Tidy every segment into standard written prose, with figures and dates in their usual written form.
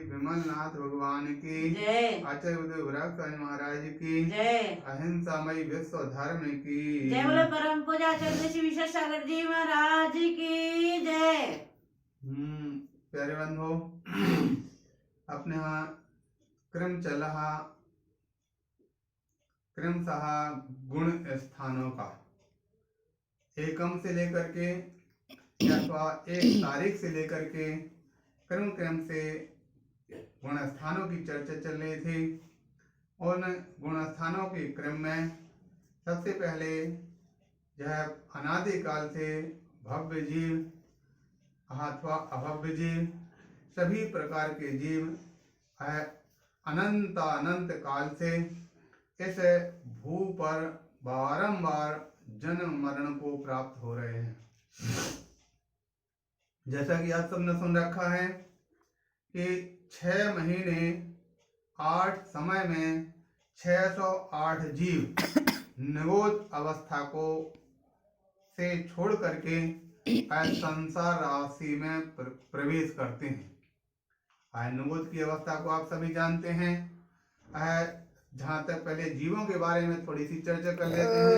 विमल नाथ भगवान की जय। आचार्य उदय वराग स्वामी महाराज की जय। अहिंसामयी विश्व धर्म की जय। बोले परम पूजा आचार्य श्री विश्वेश सागर जी महाराज की जय। प्यारे बंधु, अपने यहाँ क्रमशः गुण स्थानों का एकम से लेकर के अथवा एक तारीख से लेकर के क्रम से गुण स्थानों की चर्चा चल रही थी। उन गुण स्थानों के क्रम में सबसे पहले यह अनादिकाल से भव्य जीव अथवा अभव्य जीव, सभी प्रकार के जीव अनंत काल से इस भू पर बारंबार जन्म मरण को प्राप्त हो रहे हैं। जैसा कि आप सबने सुन रखा है कि 6 महीने 8 समय में 608 जीव निगोद अवस्था को से छोड़ करके संसार राशि में प्रवेश करते हैं। निगोद की अवस्था को आप सभी जानते हैं। जहां तक पहले जीवों के बारे में थोड़ी सी चर्चा कर लेते हैं।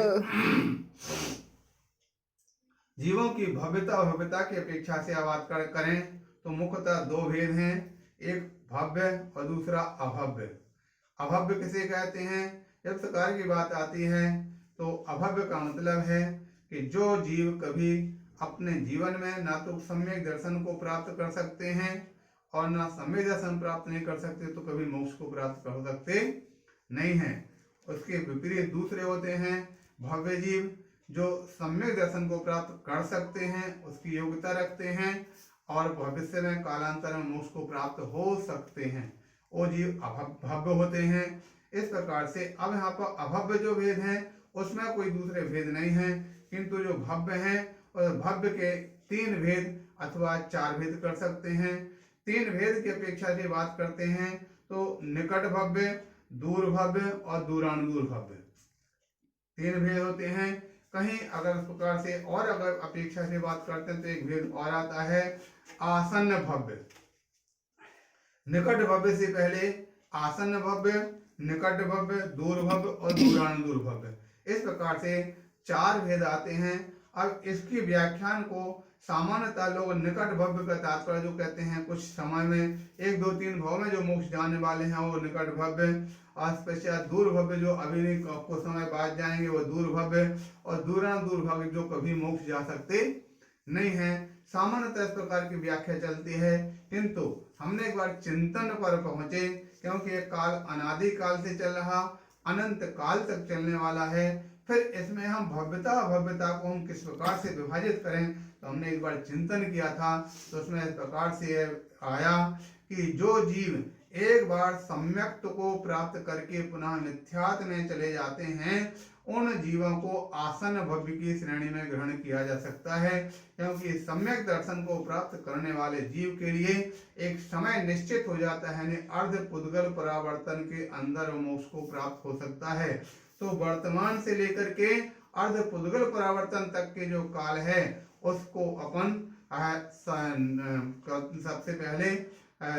जीवों की भव्यता और भव्यता की अपेक्षा से बात करें तो मुख्यतः 2 भेद हैं, एक भव्य और दूसरा अभव्य। अभव्य किसे कहते हैं? जब प्रकार की बात आती है तो अभव्य का मतलब है कि जो जीव कभी अपने जीवन में ना तो सम्यक दर्शन को प्राप्त कर सकते हैं और ना सम्यक दर्शन प्राप्त नहीं कर सकते, तो कभी मोक्ष को प्राप्त कर सकते नहीं हैं। उसके विपरीत दूसरे होते हैं भव्य जीव, जो सम्यक दर्शन को प्राप्त कर सकते हैं, उसकी योग्यता रखते हैं और भविष्य में कालांतर में मोक्ष को प्राप्त हो सकते हैं। वो जीव भव्य होते हैं। इस प्रकार से अब यहाँ पर अभव्य जो भेद हैं उसमें कोई दूसरे भेद नहीं है, किंतु जो भव्य हैं और भव्य के 3 भेद अथवा 4 भेद कर सकते हैं। 3 भेद की अपेक्षा से बात करते हैं तो निकट भव्य, दूर भव्य और दूरानुदूर भव्य 3 भेद होते हैं। कहीं अगर इस प्रकार से और अगर अपेक्षा से बात करते हैं तो एक भेद और आता है आसन्न भव्य। निकट भव्य से पहले आसन्न भव्य, निकट भव्य, दूर भव्य और दूरानुदूर भव्य, इस प्रकार से 4 भेद आते हैं। अब इसकी व्याख्यान को सामान्यतः लोग निकट भव्य का तात्पर्य जो कहते हैं, कुछ समय में 1 2 3 भाव में जो मोक्ष जाने वाले हैं वो निकट भव्य, और पश्चात दूर भव्य जो अभी नहीं कुछ समय बाद जाएंगे वो दूर भव्य, और दूरानुदूर भव्य जो कभी मोक्ष जा सकते नहीं है। सामान्यतः इस प्रकार की व्याख्या चलती है, किंतु हमने एक बार चिंतन पर पहुंचे, क्योंकि ये काल अनादि काल से चल रहा, अनंत काल तक चलने वाला है। फिर इसमें हम भव्यता अभव्यता को हम किस प्रकार से विभाजित करें, तो हमने एक बार चिंतन किया था। तो उसमें इस प्रकार से आया कि जो जीव एक बार सम्यक्त को प्राप्त करके पुनः मिथ्यात्व में चले जाते हैं, उन जीवों को आसन्न भव्य की श्रेणी में ग्रहण किया जा सकता है, क्योंकि सम्यक दर्शन को प्राप्त करने वाले जीव के लिए एक समय निश्चित हो जाता है, अर्ध पुद्गल परावर्तन के अंदर मोक्ष को प्राप्त हो सकता है। तो वर्तमान से लेकर के अर्ध पुद्गल परावर्तन तक के जो काल है उसको अपन सबसे पहले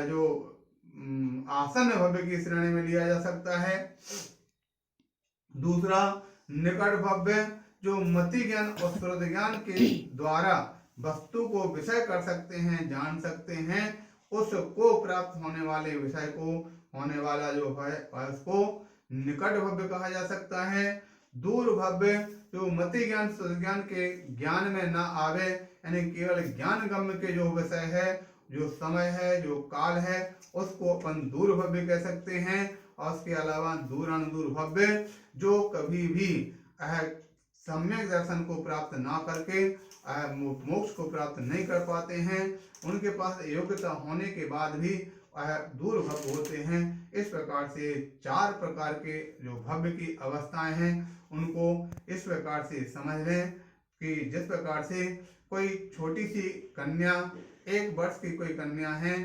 जो आसन्न भव्य की श्रेणी में लिया जा सकता है। दूसरा निकट भव्य, जो मति ज्ञान और श्रुत ज्ञान के द्वारा वस्तु को विषय कर सकते हैं, जान सकते हैं, उसको प्राप्त होने वाले विषय को होने वाला जो है उसको निकट भव्य कहा जा सकता है। दूर भव्य, जो मति ज्ञान श्रुत ज्ञान के ज्ञान में ना आवे, यानी केवल ज्ञान गम्य के जो विषय है, जो समय है, जो काल है, उसको अपन दूर भव्य कह सकते हैं। और उसके अलावा दूरानुदूर भव्य, जो कभी भी सम्यक दर्शन को प्राप्त ना करके मोक्ष को प्राप्त नहीं कर पाते हैं, उनके पास योग्यता होने के बाद भी दूर भव्य होते हैं। इस प्रकार से 4 प्रकार के जो भव्य की अवस्थाएं हैं उनको इस प्रकार से समझ लें कि जिस प्रकार से कोई छोटी सी कन्या, 1 वर्ष की कोई कन्या है,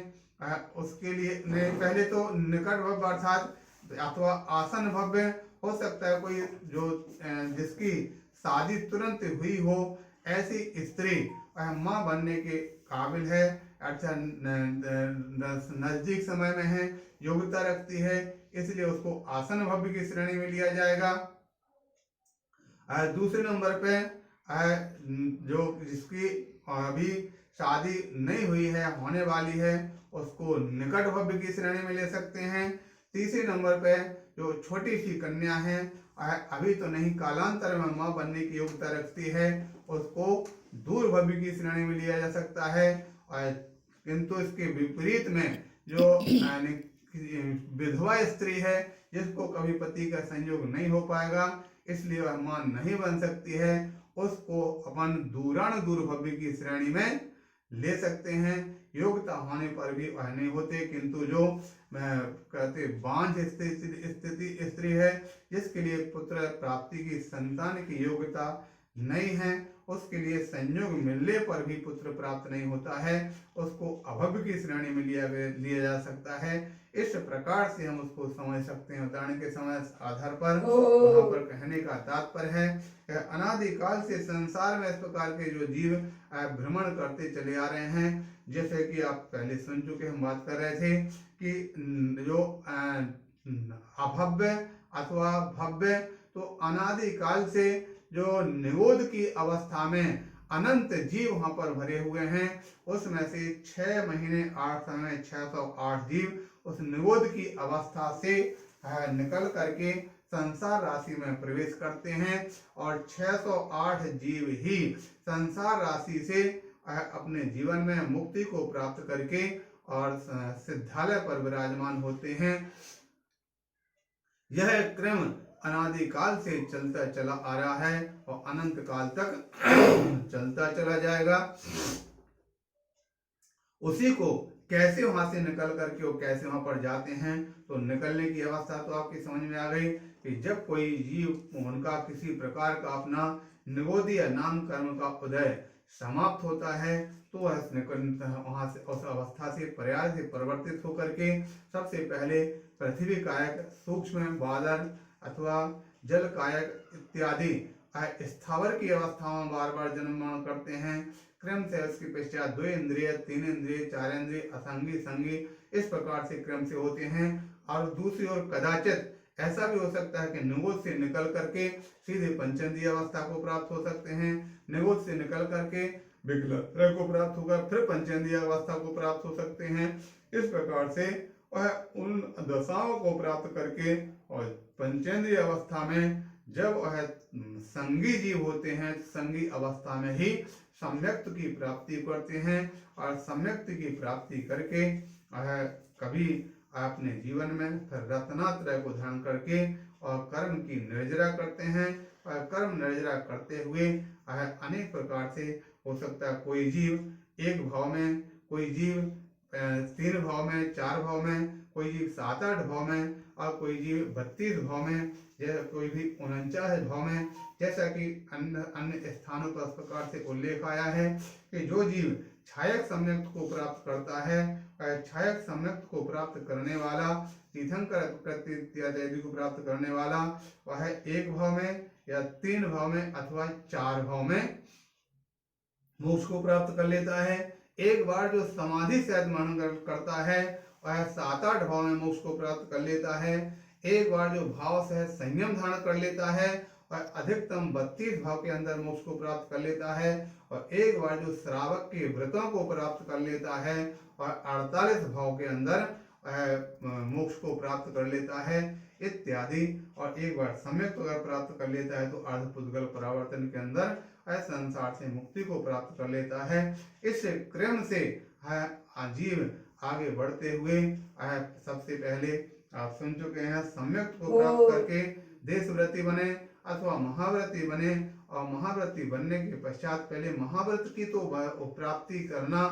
उसके लिए पहले तो निकट भव्य अर्थात अथवा आसन भव्य हो सकता है, कोई जो जिसकी शादी तुरंत हुई हो, ऐसी स्त्री माँ बनने के काबिल है, अच्छा नजदीक समय में है, योग्यता रखती है, इसलिए उसको आसन भव्य की श्रेणी में लिया जाएगा। दूसरे नंबर पे जो जिसकी अभी शादी नहीं हुई है, होने वाली है, उसको निकट भव्य की श्रेणी में ले सकते हैं। तीसरे नंबर पे जो छोटी सी कन्या है, अभी तो नहीं, कालांतर में मां बनने की योग्यता रखती है, उसको दूर भव्य की श्रेणी में लिया जा सकता है। और किंतु इसके विपरीत में जो विधवा स्त्री है, जिसको कभी पति का संयोग नहीं हो पाएगा, इसलिए वह मां नहीं बन सकती है, उसको अपन दूराण दूर भव्य की श्रेणी में ले सकते हैं। योग्यता होने पर भी वह नहीं होते, किंतु जो कहते बांझ स्थिति स्त्री है, जिसके लिए पुत्र प्राप्ति की, संतान की योग्यता नहीं है, उसके लिए संयोग मिलने पर भी पुत्र प्राप्त नहीं होता है, उसको अभव्य की श्रेणी में लिया जा सकता है। इस प्रकार से हम उसको समझ सकते हैं। उदाहरण के समय आधार पर वहां पर कहने का तात्पर्य है अनादिकाल से संसार में इस प्रकार के जो जीव भ्रमण करते चले आ रहे हैं, जैसे कि आप पहले सुन चुके, हम बात कर रहे थे कि जो अभव्य अथवा भव्य, तो अनादिकाल से जो निरोध की अवस्था में अनंत जीव वहां पर भरे हुए हैं, उसमें से 6 महीने 8 समय 608 जीव उस निरोध की अवस्था से निकल करके संसार राशि में प्रवेश करते हैं, और 608 जीव ही संसार राशि से अपने जीवन में मुक्ति को प्राप्त करके और सिद्धालय पर विराजमान होते हैं। यह क्रम अनादिकाल से चलता चला आ रहा है और अनंत काल तक चलता चला जाएगा। उसी को कैसे वहां से निकल करके वो कैसे वहां पर जाते हैं, तो निकलने की अवस्था तो आपकी समझ में आ गई कि जब कोई जीव उनका किसी प्रकार का अपना निगोदी या नाम कर्म का उदय समाप्त होता है, तो वह वहां से उस अवस्था से पर्याय से परिवर्तित होकर के सबसे पहले पृथ्वी कायक, सूक्ष्म बादल अथवा जल कायक इत्यादि स्थावर की अवस्थाओं में बार बार जन्म करते हैं। क्रम से उसके पश्चात 2 इंद्रिय, 3 इंद्रिय, 4 इंद्रिय, असंगी, संगी, इस प्रकार से क्रम से होते हैं। और दूसरी ओर कदाचित ऐसा भी हो सकता है कि निगोद से निकल करके सीधे पंचेंद्रिय अवस्था को प्राप्त हो सकते हैं, निगोद से निकल करके विकलत्रय को प्राप्त होगा, फिर पंचेंद्रिय अवस्था को प्राप्त हो सकते हैं। इस प्रकार से वह उन दशाओं को प्राप्त करके और पंचेंद्रिय अवस्था में जब वह संगी जीव होते हैं, संगी अवस्था में ही सम्यक्त की प्राप्ति करते हैं, और सम्यक्त की प्राप्ति करके कभी अपने जीवन में फिर रत्नात्रय को धारण करके और कर्म की निर्जरा करते हैं। और कर्म निर्जरा करते हुए अनेक प्रकार से हो सकता है, कोई जीव 1 भाव में, कोई जीव 3 भाव में, 4 भाव में, कोई जीव 7-8 भाव में, और कोई जीव 32 भाव में, जैसे कोई भी 49 भाव में। जैसा कि अन्य स्थानों पर इस प्रकार से उल्लेख आया है कि जो जीव छायक सम्यक्त को प्राप्त करता है, छायक सम्यक्त को प्राप्त करने वाला, तीर्थंकर इत्यादि को प्राप्त करने वाला, वह 1 भाव में या 3 भाव में अथवा 4 भाव में मोक्ष को प्राप्त कर लेता है। एक बार जो समाधि से मनन करता है, वह 7-8 भाव में मोक्ष को प्राप्त कर लेता है। एक बार जो भाव से संयम धारण कर लेता है, वह अधिकतम 32 भाव के अंदर मोक्ष को प्राप्त कर लेता है। और एक बार जो श्रावक के व्रतों को प्राप्त कर लेता है, और 48 भाव के अंदर मोक्ष को प्राप्त कर लेता है इत्यादि। और एक बार सम्यक अगर प्राप्त कर लेता है, तो अर्धपुद्गल परावर्तन के अंदर संसार से मुक्ति को प्राप्त कर लेता है। इस क्रम से जीव आगे बढ़ते हुए सबसे पहले आप सुन चुके हैं, सम्यक को प्राप्त करके देशव्रती बने अथवा महाव्रती बने, और महाव्रती बनने के पश्चात पहले महाव्रत की तो प्राप्ति करना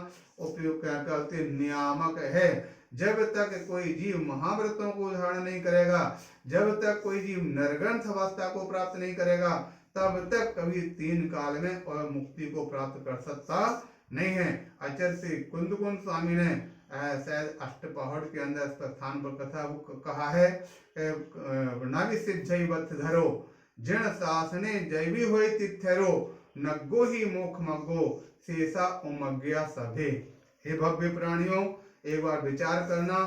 उपयोग करते नियामक है। जब तक कोई जीव महाव्रतों को धारण नहीं करेगा, जब तक कोई जीव निर्ग्रंथ अवस्था को प्राप्त नहीं करेगा, तब तक कभी 3 काल में और मुक्ति को प्राप्त कर सकता नहीं है। आचार्य श्री कुंदकुंद स्वामी ने शायद अष्टपहड़ के अंदर स्थान पर कथा कहा है, नाविसिद्धि धरो जन शासने जैवी होय तिथ्यरो, नग्गो ही मोख मग्गो शेषा उमग्या सभे। हे भव्य प्राणियों, एक बार विचार करना,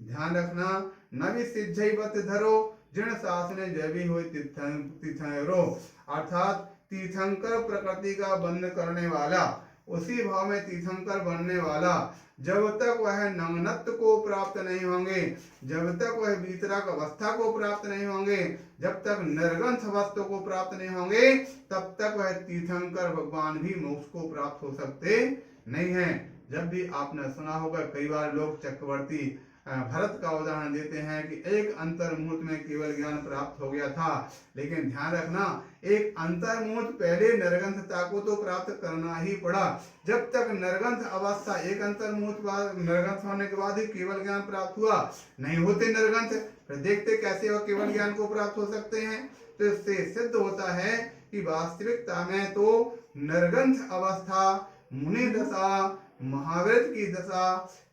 ध्यान रखना। नवि सिद्धि धरो जिण शासने जैवी हुए तीर्थंकरो, अर्थात तीर्थंकर प्रकृति का बंध करने वाला, उसी भाव में तीर्थंकर बनने वाला, जब तक वह नग्नत्व को प्राप्त नहीं होंगे, जब तक वह वीतराग अवस्था को प्राप्त नहीं होंगे, जब तक निर्गंथ अवस्था को प्राप्त नहीं होंगे, तब तक वह तीर्थंकर भगवान भी मोक्ष को प्राप्त हो सकते नहीं है। जब भी आपने सुना होगा, कई बार लोग चक्रवर्ती भरत का उदाहरण देते हैं कि एक अंतर मुहूर्त में केवल ज्ञान प्राप्त हो गया था, लेकिन ध्यान रखना, एक अंतर मुहूर्त पहले निर्गंथता को तो प्राप्त करना ही पड़ा। जब तक निर्गंथ अवस्था, एक अंतर मुहूर्त बाद निर्गंथ होने के बाद ही केवल ज्ञान प्राप्त हुआ, नहीं होते निर्गंथ, फिर देखते कैसे वह केवल ज्ञान को प्राप्त हो सकते हैं। तो इससे सिद्ध होता है कि वास्तविकता में तो निर्गंथ अवस्था, मुनि दशा, महावीर की दशा,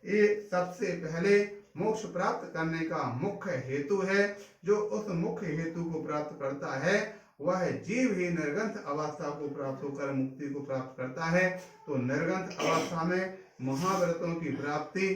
ये सबसे पहले मोक्ष प्राप्त करने का मुख्य हेतु है। जो उस मुख्य हेतु को प्राप्त करता है, वह जीव ही निर्गंथ अवस्था को प्राप्त होकर मुक्ति को प्राप्त करता है। तो निर्गंथ अवस्था में महाव्रतों की प्राप्ति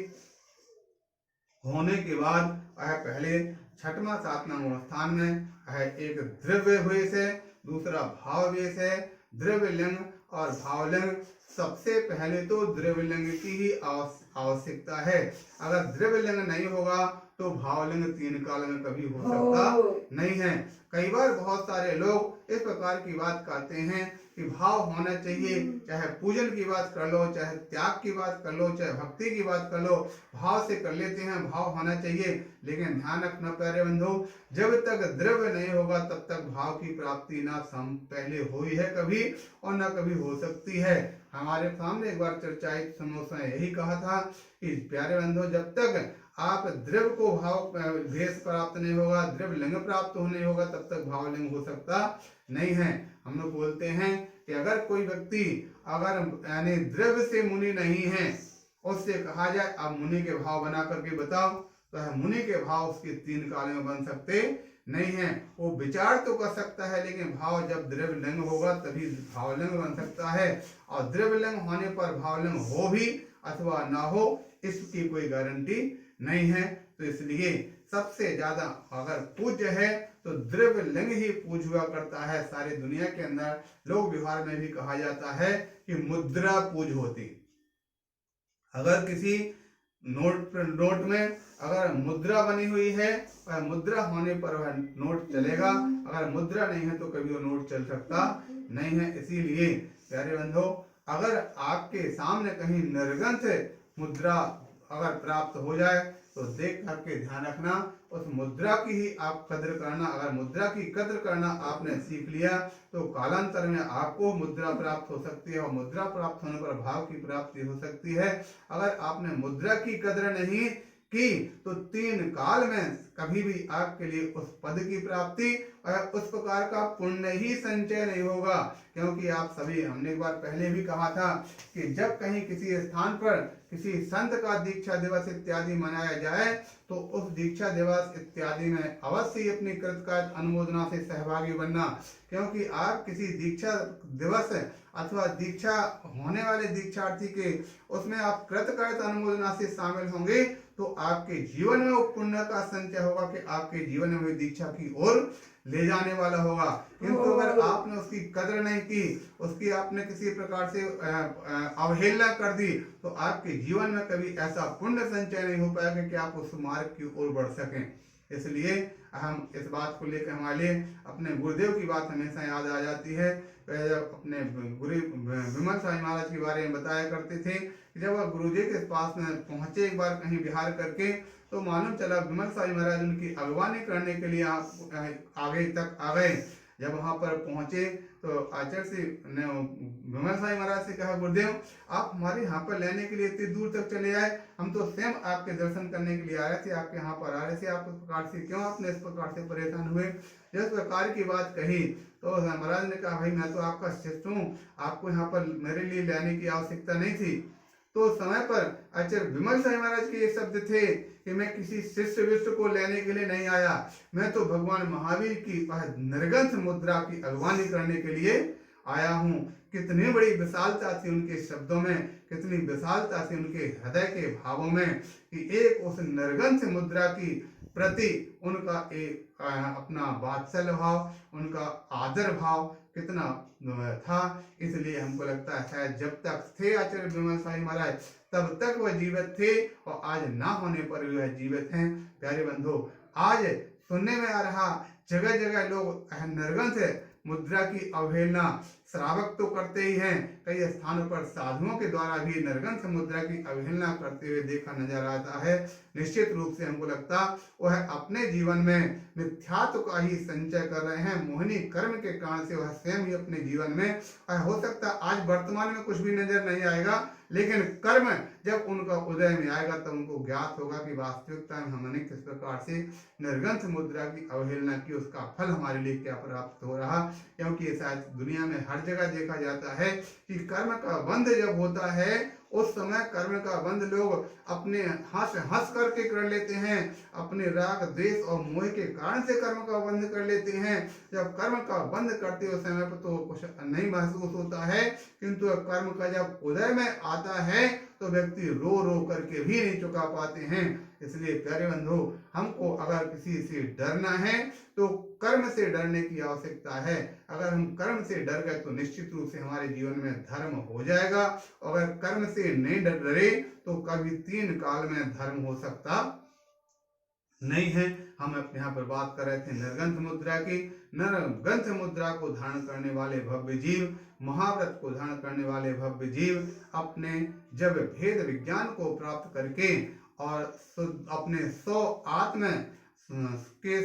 होने के बाद वह पहले छठवां सातवां स्थान में वह एक द्रव्य वेश है, दूसरा भाव वेश है। द्रव्य लिंग और भावलिंग, सबसे पहले तो द्रव्य लिंग की ही आवश्यकता है। अगर द्रव्य लिंग नहीं होगा तो भावलिंग तीन काल में कभी हो सकता नहीं है। कई बार बहुत सारे लोग इस प्रकार की बात करते हैं कि भाव होना चाहिए, चाहे पूजन की बात कर लो, चाहे त्याग की बात कर लो, चाहे भक्ति की बात कर लो, भाव से कर लेते हैं, भाव होना चाहिए। लेकिन ध्यान रखना प्यारे बंधु, जब तक द्रव्य नहीं होगा तब तक भाव की प्राप्ति ना पहले हुई है कभी और ना कभी हो सकती है। हमारे सामने एक बार चर्चाई समोसा यही कहा था कि प्यारे बंधु, जब तक आप द्रव्य को भाव भेष प्राप्त नहीं होगा, द्रव्य लिंग प्राप्त नहीं होगा, तब तक भावलिंग हो सकता नहीं है। हम लोग बोलते हैं कि अगर कोई व्यक्ति अगर यानी द्रव्य से मुनि नहीं है, उससे कहा जाए आप मुनि के भाव बना करके बताओ, तो मुनि के भाव उसके तीन काल में बन सकते नहीं है। वो विचार तो कर सकता है, लेकिन भाव जब द्रव्य लिंग होगा तभी भावलिंग बन सकता है। और द्रव्य लिंग होने पर भावलिंग हो भी अथवा ना हो, इसकी कोई गारंटी नहीं है। तो इसलिए सबसे ज्यादा अगर पूज्य है तो द्रव्य लिंग ही पूज हुआ करता है। सारी दुनिया के अंदर लोक व्यवहार में भी कहा जाता है कि मुद्रा पूज होती। अगर किसी नोट में अगर मुद्रा बनी हुई है, वह मुद्रा होने पर वह नोट चलेगा, अगर मुद्रा नहीं है तो कभी वो नोट चल सकता नहीं है। इसीलिए प्यारे बंधु, अगर आपके सामने कहीं निर्गंथ मुद्रा अगर प्राप्त हो जाए तो देख करके ध्यान रखना, उस मुद्रा की ही आप कद्र करना। अगर मुद्रा की कद्र करना आपने सीख लिया तो कालांतर में आपको मुद्रा प्राप्त हो सकती है और मुद्रा प्राप्त होने पर भाव की प्राप्ति हो सकती है। अगर आपने मुद्रा की कद्र नहीं की तो तीन काल में कभी भी आपके लिए उस पद की प्राप्ति और उस प्रकार का पुण्य ही संचय नहीं होगा। क्योंकि आप सभी, हमने एक बार पहले भी कहा था कि जब कहीं किसी स्थान पर किसी संत का दीक्षा दिवस इत्यादि मनाया जाए तो उस दीक्षा दिवस इत्यादि में अवश्य ही अपनी कृतकार्य अनुमोदना से सहभागी बनना। क्योंकि आप किसी दीक्षा दिवस अथवा दीक्षा होने वाले दीक्षार्थी के उसमें आप कृतकार्य अनुमोदना से शामिल होंगे तो आपके जीवन में वो पुण्य का संचय होगा कि आपके जीवन में दीक्षा की ओर ले जाने वाला होगा। किंतु अगर आपने उसकी कदर नहीं की, उसकी आपने किसी प्रकार से अवहेलना कर दी तो आपके जीवन में कभी ऐसा पुण्य संचय नहीं हो पाएगा कि आप उस मार्ग की ओर बढ़ सकें। इसलिए हम इस बात को लेकर हमारे अपने गुरुदेव की बात हमेशा याद आ जाती है। अपने गुरु विमल स्वामी महाराज के बारे में बताया करते थे कि जब वह गुरुजी के पास में पहुंचे एक बार कहीं विहार करके, तो मालूम चला विमल स्वामी महाराज उनकी अगवानी करने के लिए आगे तक आ गए। जब वहां पर पहुंचे तो आचार्य से ने विमल स्वामी महाराज से कहा, गुरुदेव आप हमारे यहाँ पर लेने के लिए इतनी दूर तक चले आए, हम तो स्वयं आपके दर्शन करने के लिए आ रहे थे, आपके यहाँ पर आ रहे थे, आप इस प्रकार से क्यों आपने इस प्रकार से परेशान हुए। जिस प्रकार की बात कही तो महाराज ने कहा, भाई मैं तो आपका शिष्य हूँ, आपको यहाँ पर मेरे लिए लेने की आवश्यकता नहीं थी। तो समय पर आचार्य विमल स्वामी महाराज के ये शब्द थे कि मैं किसी शिष्य विष्य को लेने के लिए नहीं आया, मैं तो भगवान महावीर की निर्गंथ मुद्रा की अगवानी करने के लिए आया हूँ। कितनी बड़ी विशालता थी उनके शब्दों में, कितनी विशालता थी उनके हृदय के भावों में कि एक उस निर्गंथ मुद्रा की प्रति उनका एक अपना वात्सल्य भाव, उनका आदर भाव कितना था। इसलिए हमको लगता है शायद जब तक थे आचार्य विमल स्वामी महाराज तब तक वह जीवित थे और आज ना होने पर भी वह जीवित हैं। प्यारे बंधु, आज सुनने में आ रहा जगह जगह लोग निर्गंथ मुद्रा की अवहेलना श्रावक तो करते ही हैं, कई स्थानों पर साधुओं के द्वारा भी निर्गंथ मुद्रा की अवहेलना करते हुए देखा नजर आता है। निश्चित रूप से हमको लगता वह अपने जीवन में मिथ्यात्व का ही संचय कर रहे हैं। मोहिनी कर्म के कारण से वह स्वयं ही अपने जीवन में हो सकता आज वर्तमान में कुछ भी नजर नहीं आएगा, लेकिन कर्म जब उनका उदय में आएगा तब उनको ज्ञात होगा कि वास्तविकता में हमने किस प्रकार से निर्गंथ मुद्रा की अवहेलना की, उसका फल हमारे लिए क्या प्राप्त हो रहा। क्योंकि शायद दुनिया में हर जगह देखा जाता है कि कर्म का बंध जब होता है उस समय कर्म का बंध लोग अपने हंस करके कर लेते हैं, अपने राग द्वेष और मोह के कारण से कर्म का बंध कर लेते हैं। जब कर्म का बंध करते उस समय पर तो कुछ नहीं महसूस होता है, किंतु कर्म का जब उदय में आता है तो व्यक्ति रो रो करके भी नहीं चुका पाते हैं। इसलिए प्यारे बंधु, हमको अगर किसी से डरना है तो कर्म से डरने की आवश्यकता है। अगर हम कर्म से डर गए तो निश्चित रूप से हमारे जीवन में धर्म हो जाएगा। अगर कर्म से नहीं डरे तो कभी 3 काल में धर्म हो सकता नहीं है। हम यहाँ पर बात कर रहे थे निर्गंथ मुद्रा की। निर्गंथ मुद्रा को धारण करने वाले भव्य जीव, महाव्रत को धारण करने वाले भव्य जीव अपने जब भेद विज्ञान को प्राप्त करके और अपने स्व आत्म के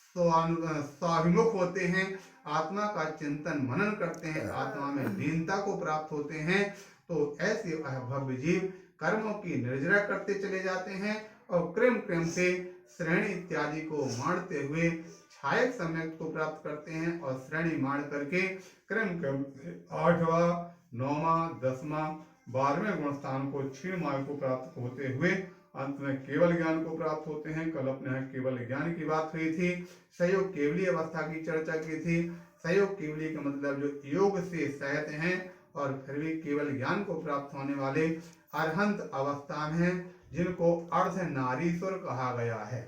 स्वाभिमुख होते हैं, आत्मा का चिंतन मनन करते हैं, आत्मा में लीनता को प्राप्त होते हैं, तो ऐसे भव्य जीव कर्मों की निर्जरा करते चले जाते हैं और क्रम क्रम से श्रेणी इत्यादि को मारते हुए छायक सम्यक को प्राप्त करते हैं और श्रेणी मार करके क्रम क्रम 8वां 9वां 10वां 12वें गुण स्थान को क्षीण मार्ग को प्राप्त होते हुए अंत में केवल ज्ञान को प्राप्त होते हैं। कल अपने यहाँ केवल ज्ञान की बात हुई थी, सहयोग केवली अवस्था की चर्चा की थी। सहयोग केवली का मतलब जो योग से सहित हैं और फिर भी केवल ज्ञान को प्राप्त होने वाले अरहंत अवस्था में हैं, जिनको अर्ध नारीश्वर कहा गया है।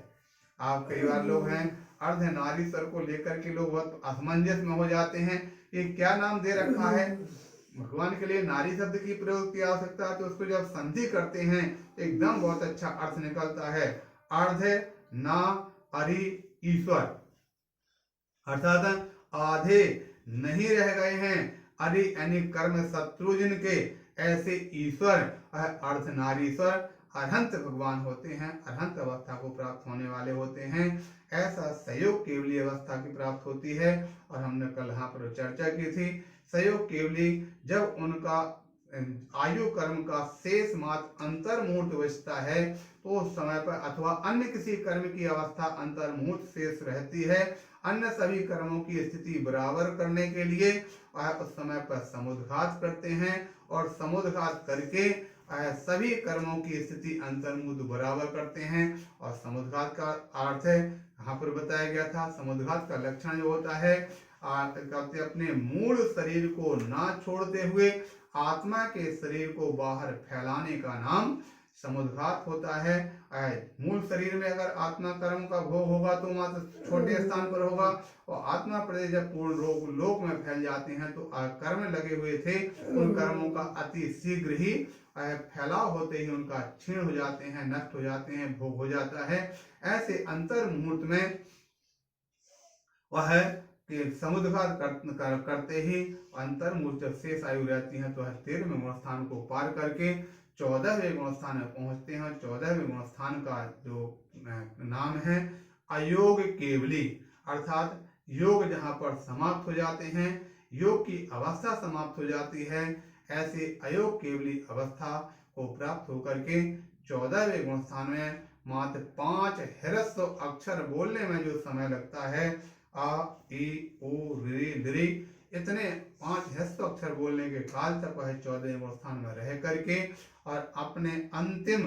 आप कई बार लोग हैं अर्ध नारीश्वर को लेकर के लोग बहुत असमंजस में हो जाते हैं, ये क्या नाम दे रखा है। भगवान के लिए नारी शब्द की प्रयोग की आवश्यकता है तो उसको जब संधि करते हैं एकदम बहुत अच्छा अर्थ निकलता है। अर्ध ना अरि ईश्वर, अर्थात आधे नहीं रह गए हैं, अरि यानी कर्म शत्रु जिनके, ऐसे ईश्वर अर्ध नारीश्वर अरहंत भगवान होते हैं, अरहंत अवस्था को प्राप्त होने वाले होते हैं। ऐसा सहयोग केवली अवस्था की प्राप्त होती है और हमने कल यहाँ पर चर्चा की थी। सहयोग केवली जब उनका आयु कर्म का शेष मात्र अंतर्मुहूर्त बचता है तो उस समय पर अथवा अन्य किसी कर्म की अवस्था अंतर्मुहूर्त शेष रहती है, अन्य सभी कर्मों की स्थिति बराबर करने के लिए उस समय पर समुद्घात करते हैं और समुद्घात करके सभी कर्मों की स्थिति अंतर्मुहूर्त बराबर करते हैं। और समुद्घात का अर्थ है यहाँ पर बताया गया था, समुद्घात का लक्षण जो होता है अपने मूल शरीर को ना छोड़ते हुए आत्मा के शरीर को बाहर फैलाने का नाम समुद्घात होता है। मूल शरीर में अगर आत्मा कर्म का भोग होगा तो मात्र छोटे स्थान पर होगा और आत्मा प्रदेश जब पूर्ण लोक में फैल जाते हैं तो कर्म लगे हुए थे उन कर्मों का अति शीघ्र ही फैलाव होते ही उनका क्षीण हो जाते हैं, नष्ट हो जाते हैं, भोग हो जाता है। ऐसे अंतर मुहूर्त में वह कि समुद्घात करते ही अंतर मुहूर्त जब शेष आयु रहती है तो 13वें गुण स्थान को पार करके 14वें गुण स्थान में पहुंचते हैं। 14वें गुण स्थान का जो नाम है अयोग केवली, अर्थात योग जहाँ पर समाप्त हो जाते हैं, योग की अवस्था समाप्त हो जाती है, ऐसे अयोग केवली अवस्था को प्राप्त होकर के 14वें गुण स्थान में मात्र 5 ह्रस्व अक्षर बोलने में जो समय लगता है आ ई उ री लृ, इतने 5 ह्रस्व अक्षर बोलने के काल तक वह 14वें गुण स्थान में रह करके और अपने अंतिम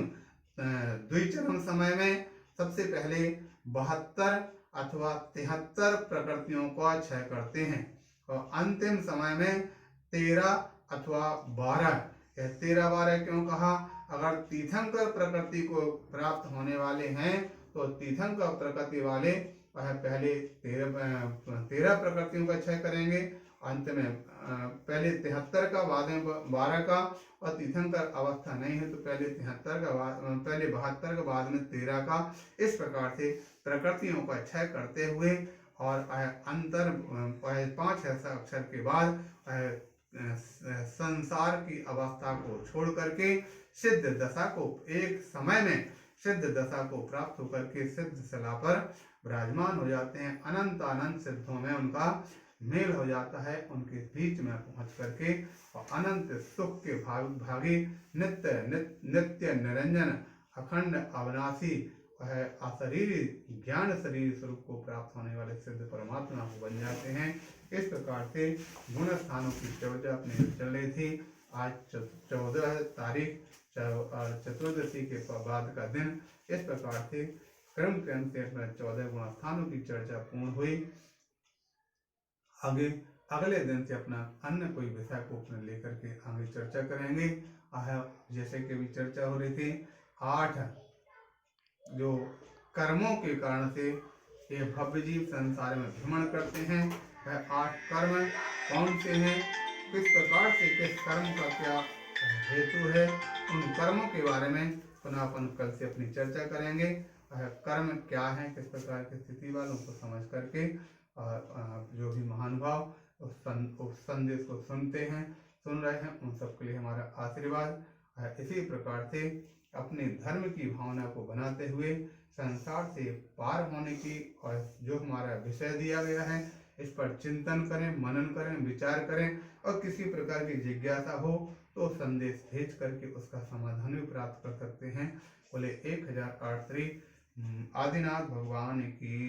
द्विचरम समय में सबसे पहले 72 अथवा 73 प्रकृतियों का क्षय करते हैं और अंतिम समय में 13 अथवा 12। यह 13-12 क्यों कहा? अगर तीर्थंकर प्रकृति को प्राप्त होने वाले हैं तो तीर्थंकर प्रकृति वाले वह पहले 13 प्रकृतियों का क्षय करेंगे, अंत में पहले 73 का, बाद में 12 का, और तीर्थंकर अवस्था नहीं है तो पहले 73 का, पहले 72 का, बाद में 13 का। इस प्रकार से प्रकृतियों का क्षय करते हुए और अंतर 5 अक्षर के बाद संसार की अवस्था को छोड़ करके सिद्ध दशा को, एक समय में सिद्ध दशा को प्राप्त होकर के सिद्ध शिला पर विराजमान हो जाते हैं। अनंत अनंत सिद्धों में उनका मेल हो जाता है, उनके बीच में पहुंच करके और अनंत सुख के भागी नित्य निरंजन अखंड अविनाशी वह अशरीर ज्ञान शरीर स्वरूप को प्राप्त होने वाले सिद्ध परमात्मा को बन जाते हैं। इस प्रकार से गुण स्थानों की चर्चा अपने चल रही थी। आज 14 तारीख चतुर्दशी के बाद का दिन। इस प्रकार से क्रम से अपना 14 गुण स्थानों की चर्चा पूर्ण हुई। आगे अगले दिन से अपना अन्य कोई विषय को अपने लेकर के आगे चर्चा करेंगे। जैसे कि अभी चर्चा हो रही थी 8 जो कर्मों के कारण से ये भव्य जीव संसार में भ्रमण करते हैं, वह 8 कर्म कौन से हैं, किस प्रकार से किस कर्म का क्या हेतु है, उन कर्मों के बारे में पुनः अपन कल से अपनी चर्चा करेंगे। वह कर्म क्या है, किस प्रकार की स्थिति वालों को समझ करके जो भी महानुभाव उस संदेश को सुन रहे हैं उन सबके लिए हमारा आशीर्वाद। इसी प्रकार से अपने धर्म की भावना को बनाते हुए संसार से पार होने की और जो हमारा विषय दिया गया है इस पर चिंतन करें, मनन करें, विचार करें और किसी प्रकार की जिज्ञासा हो तो संदेश भेज करके उसका समाधान भी प्राप्त कर सकते हैं। बोले 1008 श्री आदिनाथ भगवान की।